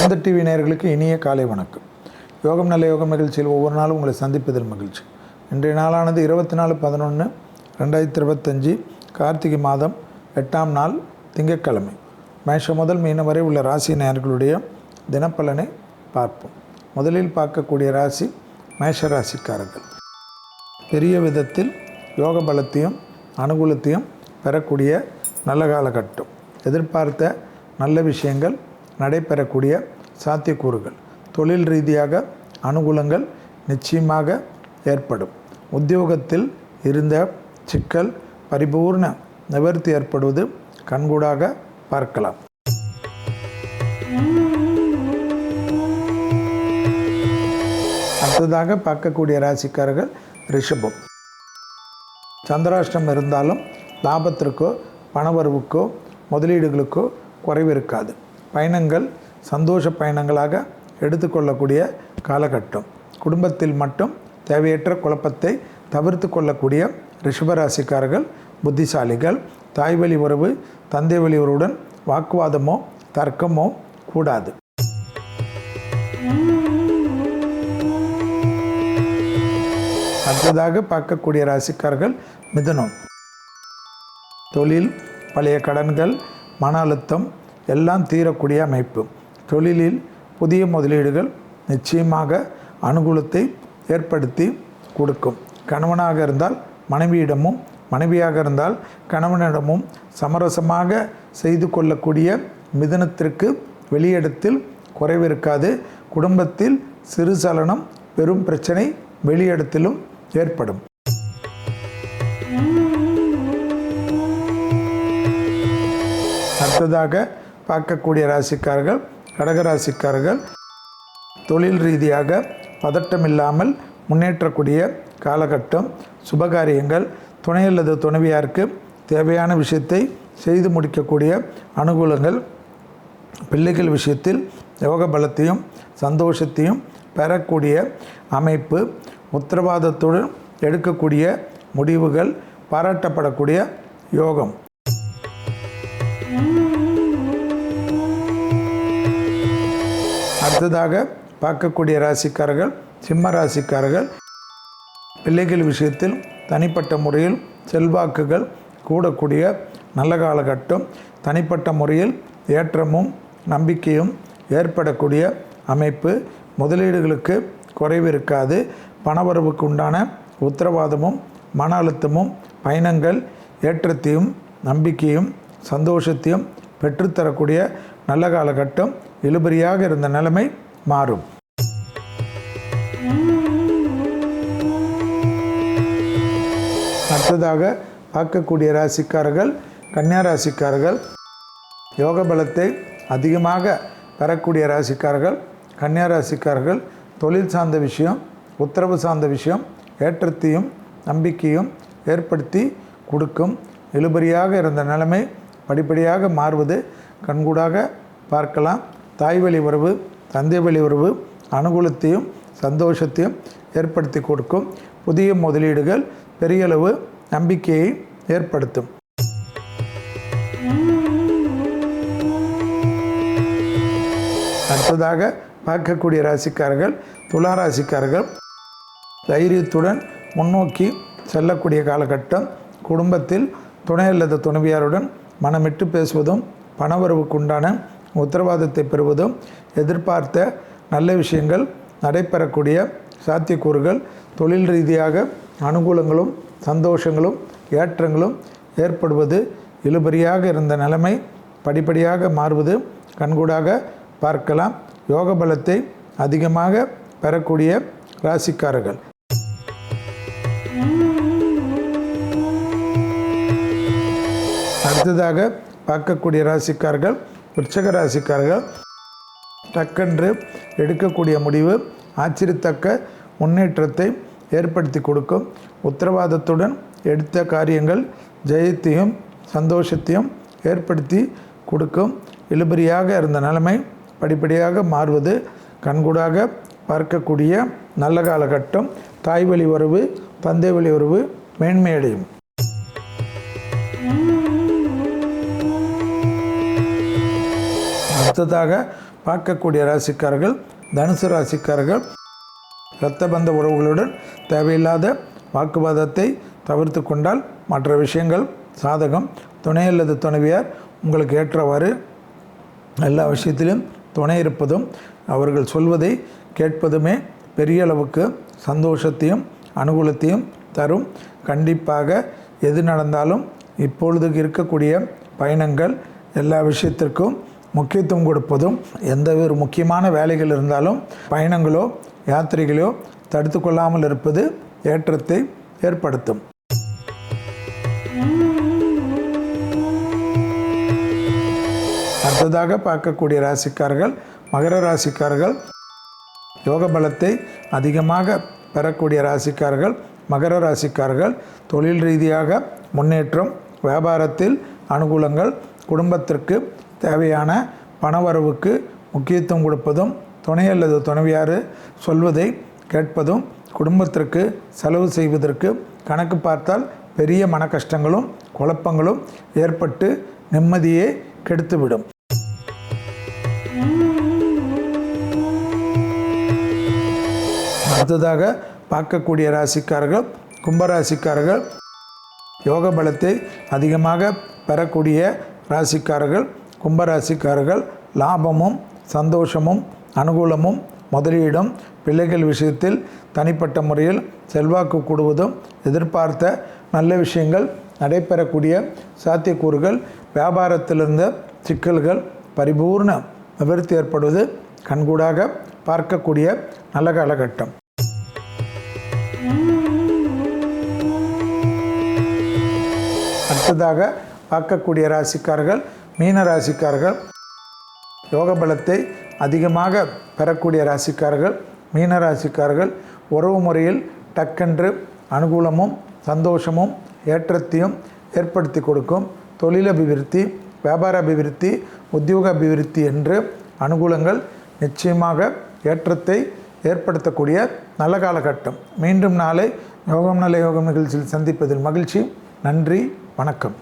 சொந்த டிவி நேயர்களுக்கு இனிய காலை வணக்கம். யோகம் நல்ல யோகம் நிகழ்ச்சியில் ஒவ்வொரு நாளும் உங்களை சந்திப்பதில் மகிழ்ச்சி. இன்றைய நாளானது 24/11/2025 கார்த்திகை மாதம் 8ஆம் நாள் திங்கட்கிழமை. மேஷம் முதல் மீனம் வரை உள்ள ராசி நேயர்களுடைய தினப்பலனை பார்ப்போம். முதலில் பார்க்கக்கூடிய ராசி மேஷ ராசிக்காரர்கள். பெரிய விதத்தில் யோக பலத்தையும் அனுகூலத்தையும் பெறக்கூடிய நல்ல காலகட்டம். எதிர்பார்த்த நல்ல விஷயங்கள் நடைபெறக்கூடிய சாத்தியக்கூறுகள். தொழில் ரீதியாக அனுகூலங்கள் நிச்சயமாக ஏற்படும். உத்தியோகத்தில் இருந்த சிக்கல் பரிபூர்ண நிவர்த்தி ஏற்படுவது கண்கூடாக பார்க்கலாம். அடுத்ததாக பார்க்கக்கூடிய ராசிக்காரர்கள் ரிஷபம். சந்திராஷ்டம் இருந்தாலும் லாபத்திற்கோ பணவரவுக்கோ முதலீடுகளுக்கோ குறைவு இருக்காது. பயணங்கள் சந்தோஷ பயணங்களாக எடுத்துக்கொள்ளக்கூடிய காலகட்டம். குடும்பத்தில் மட்டும் தேவையற்ற குழப்பத்தை தவிர்த்து கொள்ளக்கூடிய ரிஷபராசிக்காரர்கள் புத்திசாலிகள். தாய்வழி உறவு தந்தை வழி உறவுடன் வாக்குவாதமோ தர்க்கமோ கூடாது. அடுத்ததாக பார்க்கக்கூடிய ராசிக்காரர்கள் மிதுனம். தொழில் பழைய கடன்கள் மன அழுத்தம் எல்லாம் தீரக்கூடிய அமைப்பு. தொழிலில் புதிய முதலீடுகள் நிச்சயமாக அனுகூலத்தை ஏற்படுத்தி கொடுக்கும். கணவனாக இருந்தால் மனைவியிடமும் மனைவியாக இருந்தால் கணவனிடமும் சமரசமாக செய்து கொள்ளக்கூடிய மிதுனத்திற்கு வெளியிடத்தில் குறைவிருக்காது. குடும்பத்தில் சிறு சலனம் பெரும் பிரச்சனை வெளியிடத்திலும் ஏற்படும். அடுத்ததாக பார்க்கக்கூடிய ராசிக்காரர்கள் கடகராசிக்காரர்கள். தொழில் ரீதியாக பதட்டமில்லாமல் முன்னேற்றக்கூடிய காலகட்டம். சுபகாரியங்கள் துணை அல்லது துணைவியாருக்கு தேவையான விஷயத்தை செய்து முடிக்கக்கூடிய அனுகூலங்கள். பிள்ளைகள் விஷயத்தில் யோக பலத்தையும் சந்தோஷத்தையும் பெறக்கூடிய அமைப்பு. உத்தரவாதத்துடன் எடுக்கக்கூடிய முடிவுகள் பாராட்டப்படக்கூடிய யோகம். அடுத்ததாக பார்க்கக்கூடிய ராசிக்காரர்கள் சிம்ம ராசிக்காரர்கள். பிள்ளைகள் விஷயத்தில் தனிப்பட்ட முறையில் செல்வாக்குகள் கூடக்கூடிய நல்ல காலகட்டம். தனிப்பட்ட முறையில் ஏற்றமும் நம்பிக்கையும் ஏற்படக்கூடிய அமைப்பு. முதலீடுகளுக்கு குறைவு இருக்காது. பணவரவுக்கு உண்டான உத்தரவாதமும் மன அழுத்தமும் பயணங்கள் ஏற்றத்தையும் நம்பிக்கையும் சந்தோஷத்தையும் பெற்றுத்தரக்கூடிய நல்ல காலகட்டம். இழுபறியாக இருந்த நிலைமை மாறும். அடுத்ததாக பார்க்கக்கூடிய ராசிக்காரர்கள் கன்னியா ராசிக்காரர்கள். யோக பலத்தை அதிகமாக பெறக்கூடிய ராசிக்காரர்கள் கன்னியா ராசிக்காரர்கள். தொழில் சார்ந்த விஷயம் உத்தரவு சார்ந்த விஷயம் ஏற்றத்தையும் நம்பிக்கையும் ஏற்படுத்தி கொடுக்கும். இழுபறியாக இருந்த நிலைமை படிப்படியாக மாறுவது கண்கூடாக பார்க்கலாம். தாய்வழி உறவு தந்தை வழி உறவு அனுகூலத்தையும் சந்தோஷத்தையும் ஏற்படுத்தி கொடுக்கும். புதிய முதலீடுகள் பெரியளவு நம்பிக்கையை ஏற்படுத்தும். அடுத்ததாக பார்க்கக்கூடிய ராசிக்காரர்கள் துலா ராசிக்காரர்கள். தைரியத்துடன் முன்னோக்கி செல்லக்கூடிய காலகட்டம். குடும்பத்தில் துணை அல்லது துணைவியாருடன் மனமிட்டு பேசுவதும் பணவரவுக்குண்டான உத்தரவாதத்தை பெறுவதும் எதிர்பார்த்த நல்ல விஷயங்கள் நடைபெறக்கூடிய சாத்தியக்கூறுகள். தொழில் ரீதியாக அனுகூலங்களும் சந்தோஷங்களும் ஏற்றங்களும் ஏற்படுவது இழுபறியாக இருந்த நிலைமை படிப்படியாக மாறுவது கண்கூடாக பார்க்கலாம். யோக பலத்தை அதிகமாக பெறக்கூடிய ராசிக்காரர்கள். அடுத்ததாக பார்க்கக்கூடிய ராசிக்காரர்கள் விருச்சிக ராசிக்காரர்கள். டக்கென்று எடுக்கக்கூடிய முடிவு ஆச்சரியத்தக்க முன்னேற்றத்தை ஏற்படுத்தி கொடுக்கும். உத்தரவாதத்துடன் எடுத்த காரியங்கள் ஜெயத்தையும் சந்தோஷத்தையும் ஏற்படுத்தி கொடுக்கும். இழுபறியாக இருந்த நிலைமை படிப்படியாக மாறுவது கண்கூடாக பார்க்கக்கூடிய நல்ல காலகட்டம். தாய்வழி உறவு தந்தை வழி உறவு மேன்மையடையும். அடுத்ததாக பார்க்கக்கூடிய ராசிக்காரர்கள் தனுசு ராசிக்காரர்கள் இரத்த பந்த உறவுகளுடன் தேவையில்லாத வாக்குவாதத்தை தவிர்த்து கொண்டால் மற்ற விஷயங்கள் சாதகம். துணை அல்லது துணைவியார் உங்களுக்கு ஏற்றவாறு எல்லா விஷயத்திலும் துணை இருப்பதும் அவர்கள் சொல்வதை கேட்பதுமே பெரிய அளவுக்கு சந்தோஷத்தையும் அனுகூலத்தையும் தரும். கண்டிப்பாக எது நடந்தாலும் இப்பொழுது இருக்கக்கூடிய பயணங்கள் எல்லா விஷயத்திற்கும் முக்கியத்துவம் கொடுப்பதும், எந்த ஒரு முக்கியமான வேலைகள் இருந்தாலும் பயணங்களோ யாத்திரைகளோ தடுத்து கொள்ளாமல் இருப்பது ஏற்றத்தை ஏற்படுத்தும். அடுத்ததாக பார்க்கக்கூடிய ராசிக்காரர்கள் மகர ராசிக்காரர்கள். யோக பலத்தை அதிகமாக பெறக்கூடிய ராசிக்காரர்கள் மகர ராசிக்காரர்கள். தொழில் ரீதியாக முன்னேற்றம், வியாபாரத்தில் அனுகூலங்கள், குடும்பத்திற்கு தேவையான பணவரவுக்கு முக்கியத்துவம் கொடுப்பதும், துணை அல்லது துணைவியார் சொல்வதை கேட்பதும், குடும்பத்திற்கு செலவு செய்வதற்கு கணக்கு பார்த்தால் பெரிய மன கஷ்டங்களும் குழப்பங்களும் ஏற்பட்டு நிம்மதியே கெடுத்துவிடும். அடுத்ததாக பார்க்கக்கூடிய ராசிக்காரர்கள் கும்பராசிக்காரர்கள். யோக பலத்தை அதிகமாக பெறக்கூடிய ராசிக்காரர்கள் கும்பராசிக்காரர்கள். லாபமும் சந்தோஷமும் அனுகூலமும் முதலீடும், பிள்ளைகள் விஷயத்தில் தனிப்பட்ட முறையில் செல்வாக்கு கூடுவதும், எதிர்பார்த்த நல்ல விஷயங்கள் நடைபெறக்கூடிய சாத்தியக்கூறுகள், வியாபாரத்திலிருந்த சிக்கல்கள் பரிபூர்ண நிவர்த்தி ஏற்படுவது கண்கூடாக பார்க்கக்கூடிய நல்ல காலகட்டம். அடுத்ததாக பார்க்கக்கூடிய ராசிக்காரர்கள் மீன ராசிக்காரர்கள். யோக பலத்தை அதிகமாக பெறக்கூடிய ராசிக்காரர்கள் மீன ராசிக்காரர்கள். உறவு முறையில் டக்கென்று அனுகூலமும் சந்தோஷமும் ஏற்றத்தையும் ஏற்படுத்தி கொடுக்கும். தொழில் அபிவிருத்தி, வியாபார அபிவிருத்தி, உத்தியோக அபிவிருத்தி என்று அனுகூலங்கள் நிச்சயமாக ஏற்றத்தை ஏற்படுத்தக்கூடிய நல்ல காலகட்டம். மீண்டும் நாளை யோகம் நல்ல யோகம் நிகழ்ச்சியில் சந்திப்பதில் மகிழ்ச்சி. நன்றி, வணக்கம்.